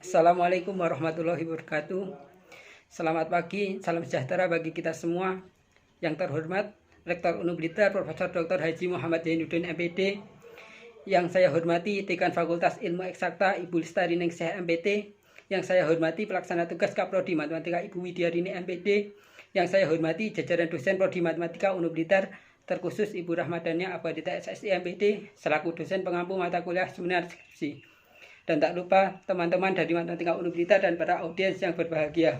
Assalamualaikum warahmatullahi wabarakatuh. Selamat pagi, salam sejahtera bagi kita semua. Yang terhormat Rektor Unub Blitar Profesor Dr. Haji Muhammad Zainuddin MPD. Yang saya hormati Dekan Fakultas Ilmu Eksakta Ibu Lestari Ningsih MPT. Yang saya hormati Pelaksana Tugas Kaprodi Matematika Ibu Widiarini MPD. Yang saya hormati jajaran dosen Prodi Matematika Unub Blitar, terkhusus Ibu Rahmadania Abadita SSI MPD selaku dosen pengampu mata kuliah seminar skripsi. Dan tak lupa teman-teman dari Matematika Unub Blitar dan para audiens yang berbahagia.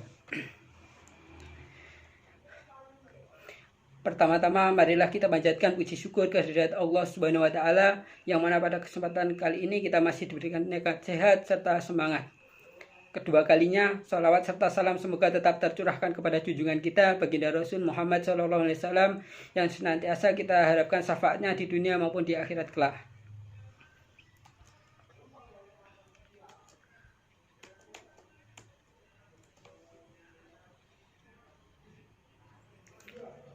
Pertama-tama marilah kita panjatkan puji syukur kehadirat Allah Subhanahu wa taala yang mana pada kesempatan kali ini kita masih diberikan nikmat sehat serta semangat. Kedua kalinya sholawat serta salam semoga tetap tercurahkan kepada junjungan kita baginda Rasul Muhammad SAW yang senantiasa kita harapkan syafaatnya di dunia maupun di akhirat kelak.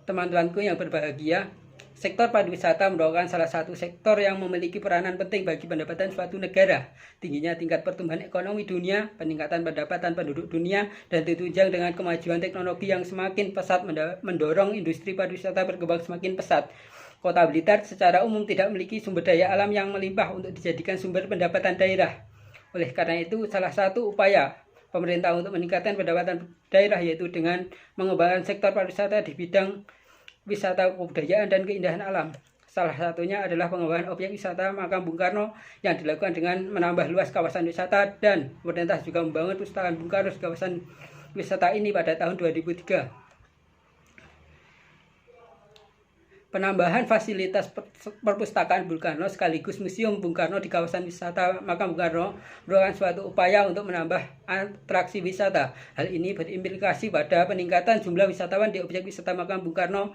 Teman-temanku yang berbahagia, sektor pariwisata merupakan salah satu sektor yang memiliki peranan penting bagi pendapatan suatu negara. Tingginya tingkat pertumbuhan ekonomi dunia, peningkatan pendapatan penduduk dunia, dan ditunjang dengan kemajuan teknologi yang semakin pesat mendorong industri pariwisata berkembang semakin pesat. Kota Blitar secara umum tidak memiliki sumber daya alam yang melimpah untuk dijadikan sumber pendapatan daerah. Oleh karena itu, salah satu upaya pemerintah untuk meningkatkan pendapatan daerah yaitu dengan mengembangkan sektor pariwisata di bidang wisata kebudayaan dan keindahan alam. Salah satunya adalah pengembangan objek wisata Makam Bung Karno yang dilakukan dengan menambah luas kawasan wisata, dan pemerintah juga membangun Pustakaan Bung Karno di kawasan wisata ini pada tahun 2003. Penambahan fasilitas perpustakaan Bung Karno sekaligus Museum Bung Karno di kawasan wisata Makam Bung Karno merupakan suatu upaya untuk menambah atraksi wisata. Hal ini berimplikasi pada peningkatan jumlah wisatawan di objek wisata Makam Bung Karno.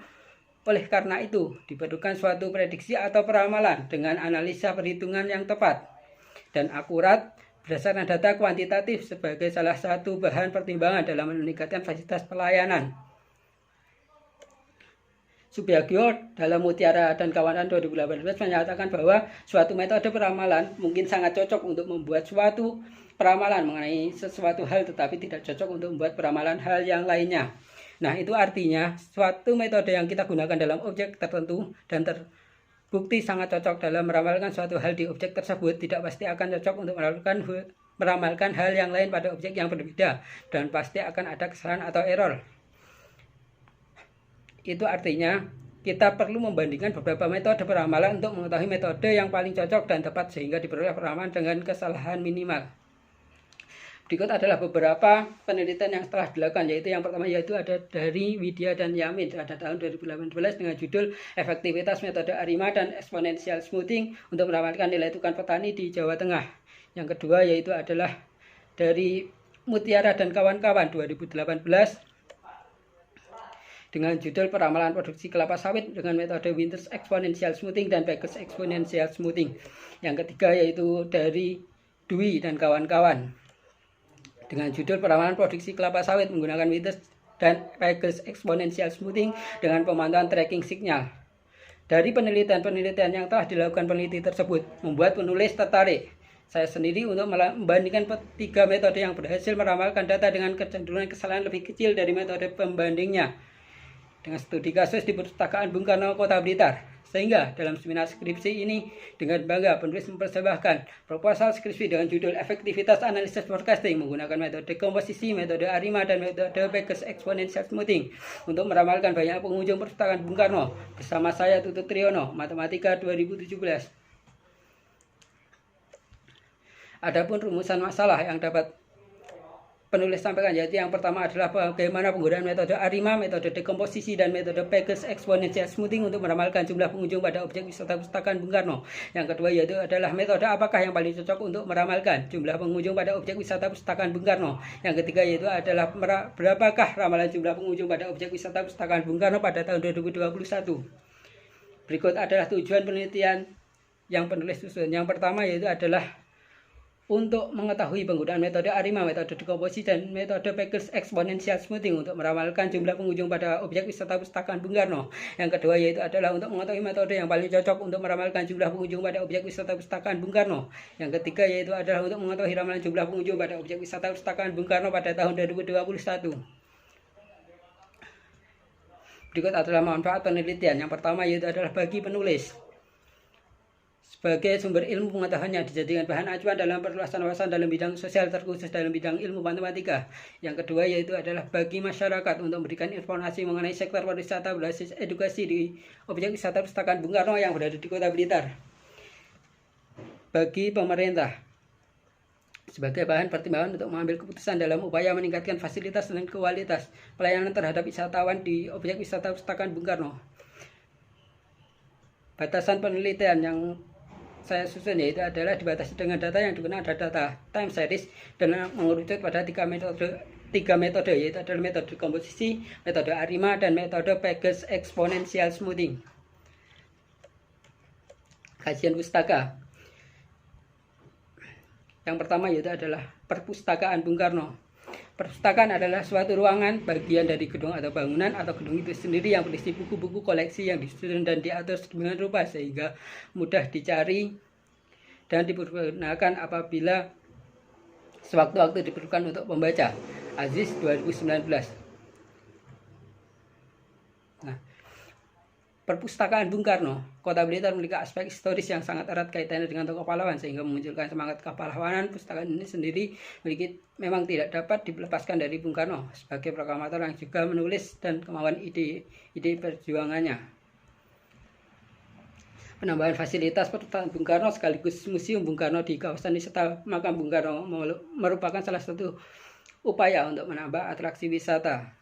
Oleh karena itu, diperlukan suatu prediksi atau peramalan dengan analisa perhitungan yang tepat dan akurat berdasarkan data kuantitatif sebagai salah satu bahan pertimbangan dalam meningkatkan fasilitas pelayanan. Subiagyo dalam Mutiara dan Kawanan 2018 menyatakan bahwa suatu metode peramalan mungkin sangat cocok untuk membuat suatu peramalan mengenai sesuatu hal, tetapi tidak cocok untuk membuat peramalan hal yang lainnya. Nah, itu artinya suatu metode yang kita gunakan dalam objek tertentu dan terbukti sangat cocok dalam meramalkan suatu hal di objek tersebut tidak pasti akan cocok untuk meramalkan hal yang lain pada objek yang berbeda, dan pasti akan ada kesalahan atau error. Itu artinya kita perlu membandingkan beberapa metode peramalan untuk mengetahui metode yang paling cocok dan tepat sehingga diperoleh peramalan dengan kesalahan minimal. Berikut adalah beberapa penelitian yang telah dilakukan, yaitu yang pertama yaitu ada dari Widya dan Yamin pada tahun 2018 dengan judul Efektivitas Metode ARIMA dan Exponential Smoothing untuk meramalkan nilai tukar petani di Jawa Tengah. Yang kedua yaitu adalah dari Mutiara dan kawan-kawan 2018 dengan judul Peramalan Produksi Kelapa Sawit dengan metode Winters Exponential Smoothing dan Bakers Exponential Smoothing. Yang ketiga yaitu dari Dwi dan kawan-kawan dengan judul Peramalan Produksi Kelapa Sawit menggunakan Winters dan Bakers Exponential Smoothing dengan pemantauan tracking signal. Dari penelitian-penelitian yang telah dilakukan peneliti tersebut membuat penulis tertarik saya sendiri untuk membandingkan tiga metode yang berhasil meramalkan data dengan kecenderungan kesalahan lebih kecil dari metode pembandingnya dengan studi kasus di Perpustakaan Bung Karno Kota Blitar. Sehingga dalam seminar skripsi ini dengan bangga penulis mempersembahkan proposal skripsi dengan judul Efektivitas Analisis Forecasting menggunakan metode komposisi, metode ARIMA, dan metode Bakers Exponential Smoothing untuk meramalkan banyak pengunjung Perpustakaan Bung Karno bersama saya Tutut Triyono, Matematika 2017. Adapun rumusan masalah yang dapat penulis sampaikan yaitu yang pertama adalah bagaimana penggunaan metode ARIMA, metode dekomposisi, dan metode Bakers Exponential Smoothing untuk meramalkan jumlah pengunjung pada objek wisata Pustakaan Bung Karno. Yang kedua yaitu adalah metode apakah yang paling cocok untuk meramalkan jumlah pengunjung pada objek wisata Pustakaan Bung Karno. Yang ketiga yaitu adalah berapakah ramalan jumlah pengunjung pada objek wisata Pustakaan Bung Karno pada tahun 2021. Berikut adalah tujuan penelitian yang penulis susun. Yang pertama yaitu adalah Untuk mengetahui penggunaan metode ARIMA, metode dekomposisi, dan metode Peebles exponential smoothing untuk meramalkan jumlah pengunjung pada objek wisata Pustakaan Bung Karno. Yang kedua yaitu adalah untuk mengetahui metode yang paling cocok untuk meramalkan jumlah pengunjung pada objek wisata Pustakaan Bung Karno. Yang ketiga yaitu adalah untuk mengetahui ramalan jumlah pengunjung pada objek wisata Pustakaan Bung Karno pada tahun 2021. Berikut adalah manfaat penelitian. Yang pertama yaitu adalah bagi penulis. Sebagai sumber ilmu pengetahuannya dijadikan bahan acuan dalam perluasan wawasan dalam bidang sosial, terkhusus dalam bidang ilmu matematika. Yang kedua yaitu adalah bagi masyarakat untuk memberikan informasi mengenai sektor pariwisata berbasis edukasi di objek wisata Pustakaan Bung Karno yang berada di Kota Blitar. Bagi pemerintah sebagai bahan pertimbangan untuk mengambil keputusan dalam upaya meningkatkan fasilitas dan kualitas pelayanan terhadap wisatawan di objek wisata Pustakaan Bung Karno. Batasan penelitian yang saya susun yaitu adalah dibatasi dengan data yang digunakan adalah data time series dan mengerucut pada tiga metode yaitu adalah metode komposisi, metode ARIMA, dan metode Peebles exponential smoothing. Kajian pustaka. Yang pertama yaitu adalah Perpustakaan Bung Karno. Perpustakaan adalah suatu ruangan bagian dari gedung atau bangunan atau gedung itu sendiri yang berisi buku-buku koleksi yang disusun dan diatur sedemikian rupa sehingga mudah dicari dan dipergunakan apabila sewaktu-waktu diperlukan untuk membaca. Aziz 2019. Nah, Perpustakaan Bung Karno, Kota Blitar memiliki aspek historis yang sangat erat kaitannya dengan tokoh pahlawan sehingga memunculkan semangat kepahlawanan. Pustakaan ini sendiri memang tidak dapat dilepaskan dari Bung Karno sebagai proklamator yang juga menulis dan kemauan ide perjuangannya. Penambahan fasilitas Perpustakaan Bung Karno sekaligus Museum Bung Karno di kawasan wisata Makam Bung Karno merupakan salah satu upaya untuk menambah atraksi wisata.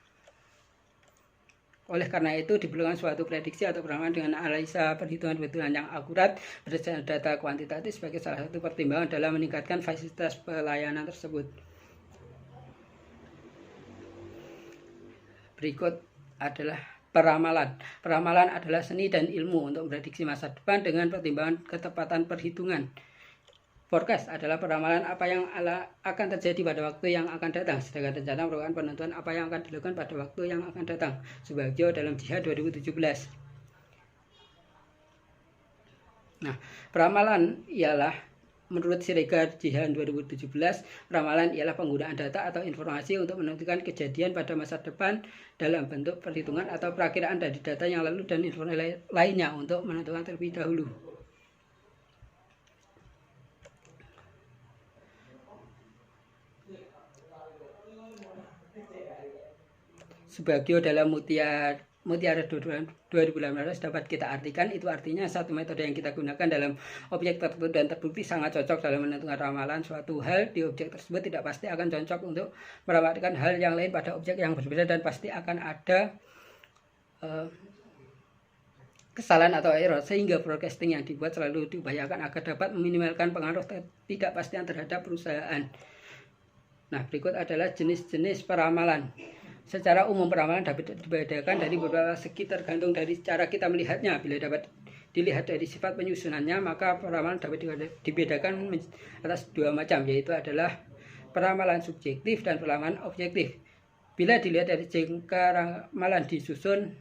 Oleh karena itu diperlukan suatu prediksi atau peramalan dengan analisa perhitungan-perhitungan yang akurat berdasarkan data kuantitatif sebagai salah satu pertimbangan dalam meningkatkan fasilitas pelayanan tersebut. Berikut adalah peramalan. Peramalan adalah seni dan ilmu untuk memprediksi masa depan dengan pertimbangan ketepatan perhitungan. Forecast adalah peramalan apa yang akan terjadi pada waktu yang akan datang, sedangkan rencana merupakan penentuan apa yang akan dilakukan pada waktu yang akan datang. Subagio dalam Jihad 2017. Nah, peramalan ialah menurut Siregar Jihad 2017, peramalan ialah penggunaan data atau informasi untuk menentukan kejadian pada masa depan dalam bentuk perhitungan atau perakiraan dari data yang lalu dan informasi lainnya untuk menentukan terlebih dahulu. Subagio dalam Mutiara 2018 dapat kita artikan, itu artinya satu metode yang kita gunakan dalam objek tertentu dan terbukti sangat cocok dalam menentukan ramalan suatu hal di objek tersebut tidak pasti akan cocok untuk meramalkan hal yang lain pada objek yang berbeda dan pasti akan ada kesalahan atau error, sehingga forecasting yang dibuat selalu diupayakan agar dapat meminimalkan pengaruh ketidakpastian terhadap perusahaan. Nah, berikut adalah jenis-jenis peramalan. Secara umum peramalan dapat dibedakan dari beberapa segi tergantung dari cara kita melihatnya. Bila dapat dilihat dari sifat penyusunannya, maka peramalan dapat dibedakan atas dua macam, yaitu adalah peramalan subjektif dan peramalan objektif. Bila dilihat dari jangka ramalan disusun,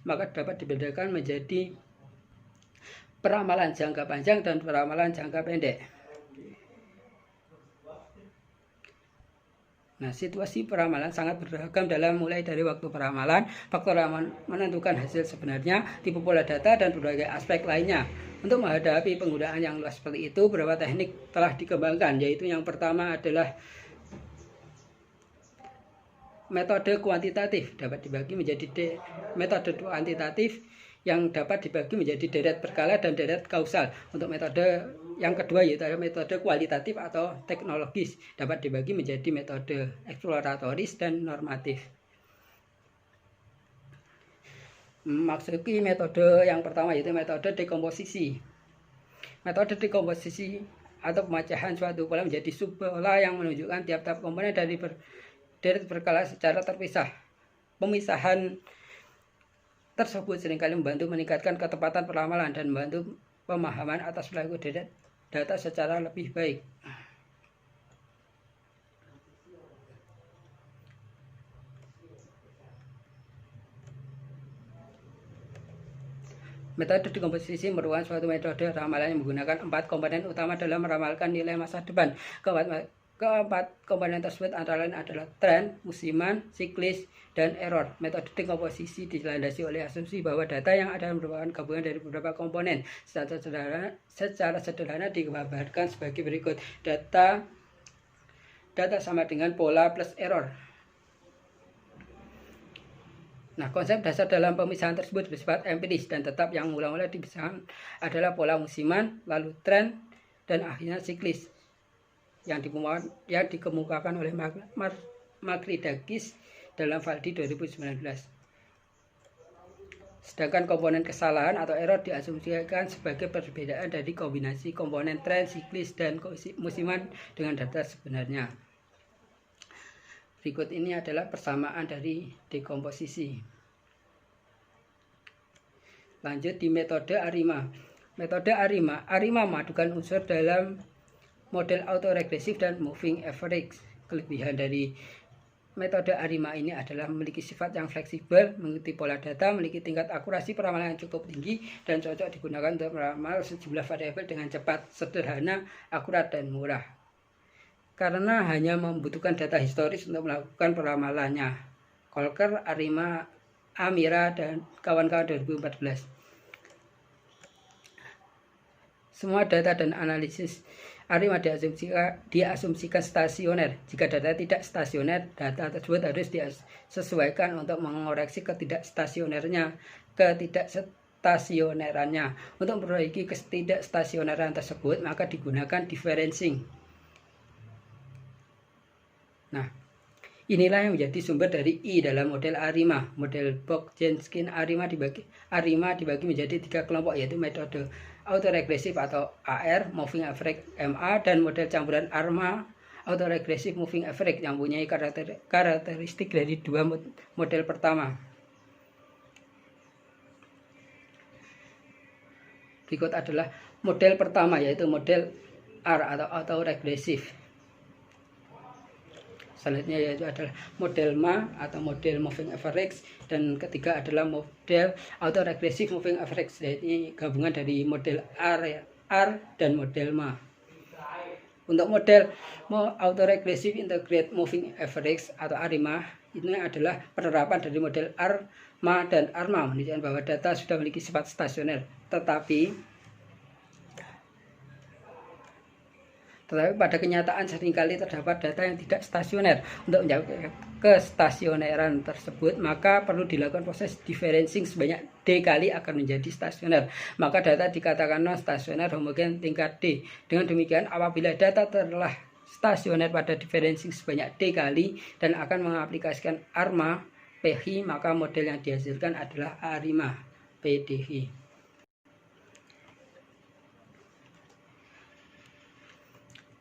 maka dapat dibedakan menjadi peramalan jangka panjang dan peramalan jangka pendek. Nah, situasi peramalan sangat beragam dalam mulai dari waktu peramalan, faktor yang menentukan hasil sebenarnya, tipe pola data, dan berbagai aspek lainnya. Untuk menghadapi penggunaan yang luas seperti itu, beberapa teknik telah dikembangkan, yaitu yang pertama adalah metode kuantitatif, dapat dibagi menjadi metode kuantitatif yang dapat dibagi menjadi deret berkala dan deret kausal. Untuk metode yang kedua yaitu metode kualitatif atau teknologis, dapat dibagi menjadi metode eksploratoris dan normatif. Maksudnya metode yang pertama yaitu metode dekomposisi. Metode dekomposisi atau pemecahan suatu pola menjadi subpola yang menunjukkan tiap-tiap komponen dari deret berkala secara terpisah. Pemisahan tersebut seringkali membantu meningkatkan ketepatan peramalan dan membantu pemahaman atas perilaku data secara lebih baik. Metode dekomposisi merupakan suatu metode ramalan yang menggunakan 4 komponen utama dalam meramalkan nilai masa depan. Keempat komponen tersebut antara lain adalah tren, musiman, siklis, dan error. Metode dekomposisi dilandasi oleh asumsi bahwa data yang ada merupakan gabungan dari beberapa komponen. Secara sederhana digambarkan sebagai berikut. Data sama dengan pola plus error. Nah, konsep dasar dalam pemisahan tersebut bersifat empiris dan tetap. Yang mula-mula dipisahkan adalah pola musiman, lalu tren, dan akhirnya siklis yang dikemukakan oleh Makridakis dalam Valdi 2019. Sedangkan komponen kesalahan atau error diasumsikan sebagai perbedaan dari kombinasi komponen tren, siklis, dan musiman dengan data sebenarnya. Berikut ini adalah persamaan dari dekomposisi. Lanjut di metode ARIMA. Metode ARIMA memadukan unsur dalam model autoregresif dan moving average. Kelebihan dari metode ARIMA ini adalah memiliki sifat yang fleksibel, mengikuti pola data, memiliki tingkat akurasi peramalan yang cukup tinggi, dan cocok digunakan untuk meramal sejumlah variabel dengan cepat, sederhana, akurat, dan murah. Karena hanya membutuhkan data historis untuk melakukan peramalannya. Kolker, ARIMA, Amira, dan kawan-kawan 2014. Semua data dan analisis ARIMA diasumsikan stasioner. Jika data tidak stasioner, data tersebut harus disesuaikan untuk mengoreksi ketidakstasionerannya. Untuk memperbaiki ketidakstasioneran tersebut, maka digunakan differencing. Nah, inilah yang menjadi sumber dari I dalam model ARIMA. Model Bogd-Jensen ARIMA dibagi menjadi 3 kelompok, yaitu metode autoregresif atau AR, moving average MA, dan model campuran ARMA, autoregresif moving average, yang mempunyai karakteristik dari 2 model pertama. Berikut adalah model pertama, yaitu model R atau autoregresif. Selanjutnya yaitu adalah model MA atau model moving average, dan ketiga adalah model autoregressive moving average. Ini gabungan dari model R dan model MA. Untuk model autoregressive integrated moving average atau ARIMA, ini adalah penerapan dari model ARMA dan ARMA, menunjukkan bahwa data sudah memiliki sifat stasioner, tetapi pada kenyataan seringkali terdapat data yang tidak stasioner. Untuk mencapai kestasioneran tersebut, maka perlu dilakukan proses differencing sebanyak D kali akan menjadi stasioner. Maka data dikatakan non stasioner homogen tingkat D. Dengan demikian, apabila data telah stasioner pada differencing sebanyak D kali dan akan mengaplikasikan ARMA PH, maka model yang dihasilkan adalah ARIMA PDH.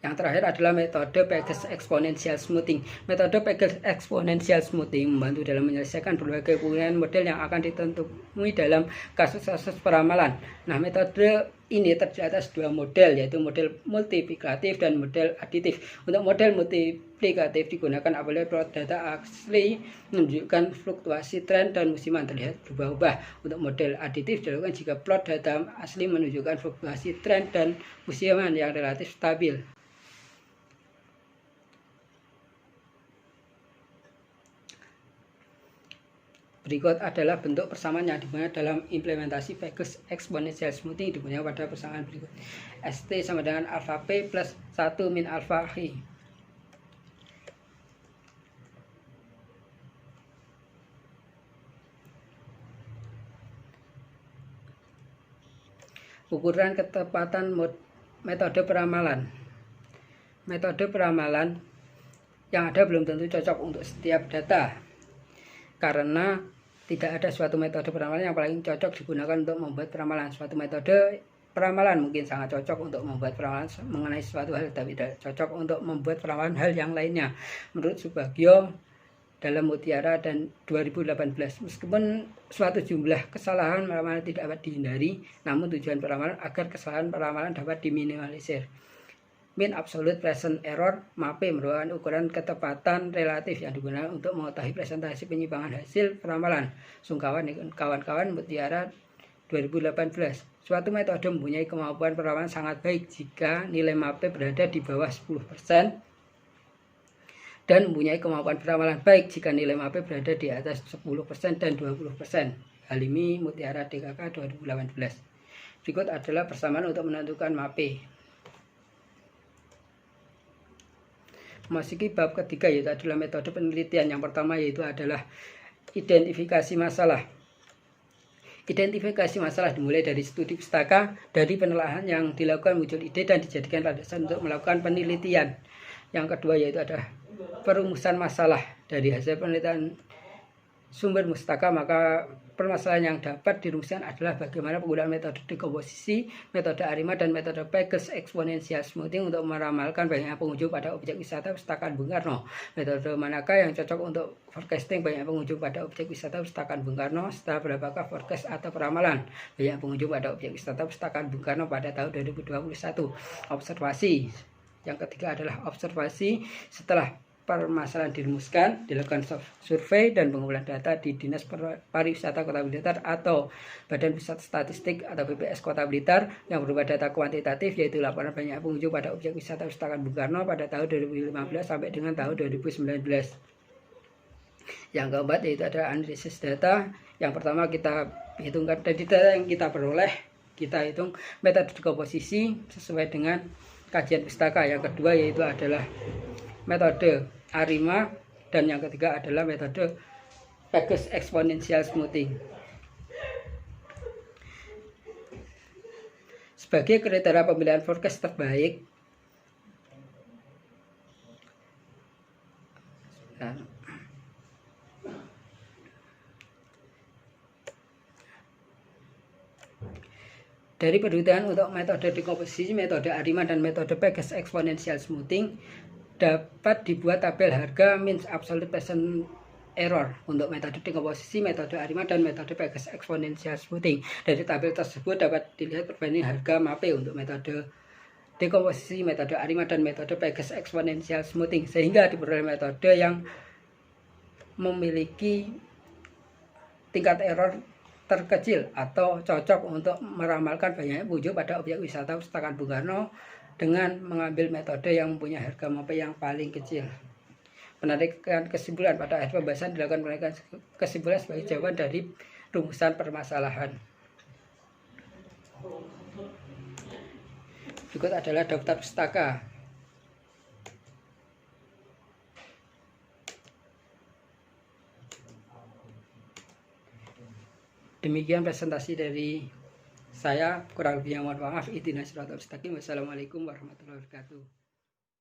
Yang terakhir adalah metode Pegg's exponential smoothing. Metode Pegg's exponential smoothing membantu dalam menyelesaikan berbagai kemungkinan model yang akan ditemui dalam kasus-kasus peramalan. Nah, metode ini terdiri atas 2 model, yaitu model multiplikatif dan model aditif. Untuk model multiplikatif digunakan apabila plot data asli menunjukkan fluktuasi tren dan musiman terlihat berubah-ubah. Untuk model aditif dilakukan jika plot data asli menunjukkan fluktuasi tren dan musiman yang relatif stabil. Berikut adalah bentuk persamaan yang dimana dalam implementasi Pegg's exponential smoothing digunakan pada persamaan berikut. ST sama dengan alpha P plus 1 min alpha H. Ukuran ketepatan metode peramalan. Metode peramalan yang ada belum tentu cocok untuk setiap data, karena tidak ada suatu metode peramalan yang paling cocok digunakan untuk membuat peramalan. Suatu metode peramalan mungkin sangat cocok untuk membuat peramalan mengenai suatu hal, tapi tidak cocok untuk membuat peramalan hal yang lainnya. Menurut Subagio dalam Mutiara dan 2018, meskipun suatu jumlah kesalahan peramalan tidak dapat dihindari, namun tujuan peramalan agar kesalahan peramalan dapat diminimalisir. Mean absolute present error MAP merupakan ukuran ketepatan relatif yang digunakan untuk mengetahui presentasi penyimpangan hasil peramalan. Sungkawan kawan-kawan Mutiara 2018. Suatu metode mempunyai kemampuan peramalan sangat baik jika nilai MAP berada di bawah 10% dan mempunyai kemampuan peramalan baik jika nilai MAP berada di atas 10% dan 20%. Halimi Mutiara DKK 2018. Berikut adalah persamaan untuk menentukan MAP. Memasuki bab ketiga, yaitu adalah metode penelitian. Yang pertama yaitu adalah identifikasi masalah. Identifikasi masalah dimulai dari studi pustaka, dari penelaahan yang dilakukan muncul ide dan dijadikan landasan untuk melakukan penelitian. Yang kedua yaitu adalah perumusan masalah. Dari hasil penelitian sumber pustaka, maka permasalahan yang dapat dirumuskan adalah bagaimana penggunaan metode dekomposisi, metode ARIMA, dan metode Peirce exponential smoothing untuk meramalkan banyaknya pengunjung pada objek wisata Pustakaan Bung Karno. Metode manakah yang cocok untuk forecasting banyak pengunjung pada objek wisata Pustakaan Bung Karno? Setelah berapakah forecast atau peramalan banyak pengunjung pada objek wisata Pustakaan Bung Karno pada tahun 2021? Observasi. Yang ketiga adalah observasi. Setelah permasalahan dirumuskan, dilakukan survei dan pengumpulan data di Dinas Pariwisata Kota Blitar atau Badan Pusat Statistik atau BPS Kota Blitar yang berupa data kuantitatif, yaitu laporan banyak pengunjung pada objek wisata Pustakaan Bung Karno pada tahun 2015 sampai dengan tahun 2019. Yang keempat yaitu ada analisis data. Yang pertama kita hitungkan dari data yang kita peroleh, kita hitung metode dekomposisi sesuai dengan kajian pustaka. Yang kedua yaitu adalah metode ARIMA, dan yang ketiga adalah metode Peirce exponential smoothing. Sebagai kriteria pemilihan forecast terbaik, dari penelitian untuk metode dekomposisi, metode ARIMA, dan metode Peirce exponential smoothing dapat dibuat tabel harga means absolute percent error untuk metode dekomposisi, metode ARIMA, dan metode Peirce exponential smoothing. Dari tabel tersebut dapat dilihat perbandingan harga MAP untuk metode dekomposisi, metode ARIMA, dan metode Peirce exponential smoothing, sehingga diperoleh metode yang memiliki tingkat error terkecil atau cocok untuk meramalkan banyaknya pengunjung pada objek wisata Pustakaan Bung Karno dengan mengambil metode yang mempunyai harga MAP yang paling kecil. Penarikan kesimpulan. Pada akhir pembahasan dilakukan penarikan kesimpulan sebagai jawaban dari rumusan permasalahan. Berikut adalah daftar pustaka. Demikian presentasi dari saya, kurang lebihnya mohon maaf. Wassalamualaikum warahmatullahi wabarakatuh.